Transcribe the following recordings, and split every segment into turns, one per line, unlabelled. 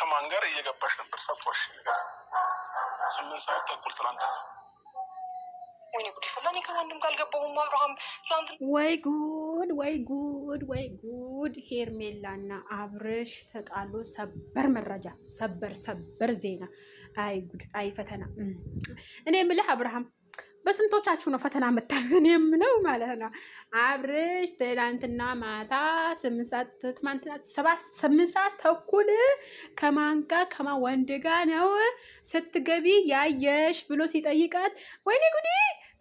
ከማን ጋር እየገባሽ ነበር? ሰጥቶሽ ነገር 8 ሰዓት ተኩል ትላንት። ወይኔ ጉድ ፈላ። እኔ ከማንም ጋር አልገባሁም። አብርሃም ትላንት
ወይ ጉድ ወይ ጉድ ወይ ጉድ! ሄርሜላና አብርሽ ተጣሉ። ሰበር መረጃ፣ ሰበር ዜና። አይ ጉድ፣ አይ ፈተና። እኔ የምልህ አብርሃም በስንቶቻችሁ ነው ፈተና የምታዩን? የምለው ማለት ነው። አብርሽ ትናንትና ማታ 8 ሰዓት ተኩል ከማን ወንድ ጋር ነው ስትገቢ ያየሽ ብሎ ሲጠይቃት ወይኔ ጉዴ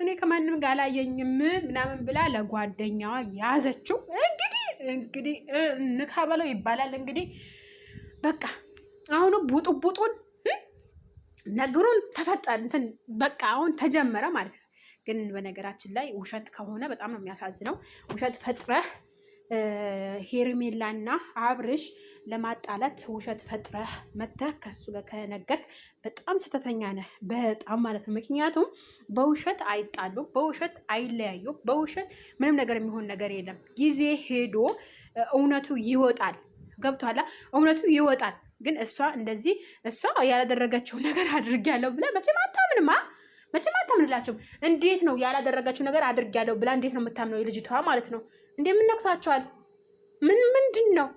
እኔ ከማንም ጋር አላየኝም ምናምን ብላ ለጓደኛዋ ያዘችው። እንግዲህ ንካበለው ይባላል። እንግዲህ በቃ አሁኑ ቡጡን ነገሩን ተፈጠረ እንትን በቃ አሁን ተጀመረ ማለት ነው። ግን በነገራችን ላይ ውሸት ከሆነ በጣም ነው የሚያሳዝነው። ውሸት ፈጥረህ ሄርሜላና አብርሽ ለማጣላት ውሸት ፈጥረህ መተህ ከሱ ጋር ከነገርክ በጣም ስህተተኛ ነህ፣ በጣም ማለት ነው። ምክንያቱም በውሸት አይጣሉም፣ በውሸት አይለያዩም፣ በውሸት ምንም ነገር የሚሆን ነገር የለም። ጊዜ ሄዶ እውነቱ ይወጣል። ገብቶሃል? እውነቱ ይወጣል። ግን እሷ እንደዚህ እሷ ያላደረገችው ነገር አድርጊያለሁ ብላ መቼም አታምንላችሁም። እንዴት ነው ያላደረገችው ነገር አድርጊያለሁ ብላ እንዴት ነው የምታምነው የልጅቷ ማለት ነው? እንደምንነክታቸዋል ምንድን ነው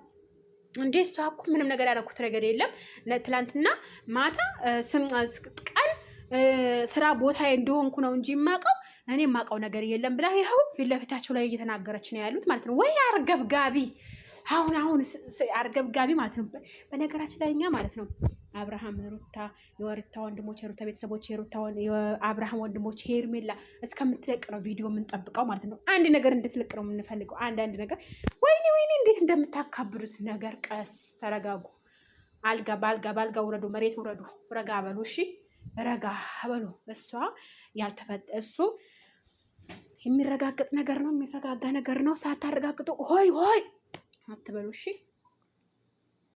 እንዴ? እሷ እኮ ምንም ነገር ያደረኩት ነገር የለም። ትላንትና ማታ ቀን ስራ ቦታ እንደሆንኩ ነው እንጂ የማውቀው እኔ የማውቀው ነገር የለም ብላ ይኸው ፊት ለፊታቸው ላይ እየተናገረች ነው ያሉት ማለት ነው። ወይ አርገብጋቢ አሁን አርገብጋቢ ማለት ነው። በነገራችን ላይ እኛ ማለት ነው አብርሃም ሩታ የሩታ ወንድሞች የሩታ ቤተሰቦች የአብርሃም ወንድሞች ሄርሜላ እስከምትለቅ ነው ቪዲዮ የምንጠብቀው ማለት ነው። አንድ ነገር እንድትለቅ ነው የምንፈልገው። አንዳንድ ነገር ወይኔ እንዴት እንደምታካብሩት ነገር። ቀስ ተረጋጉ። ባልጋ ውረዱ፣ መሬት ውረዱ፣ ረጋ በሉ። እሺ ረጋ በሉ። እሱ የሚረጋገጥ ነገር ነው፣ የሚረጋጋ ነገር ነው። ሳታረጋግጡ ሆይ አትበሉ። እሺ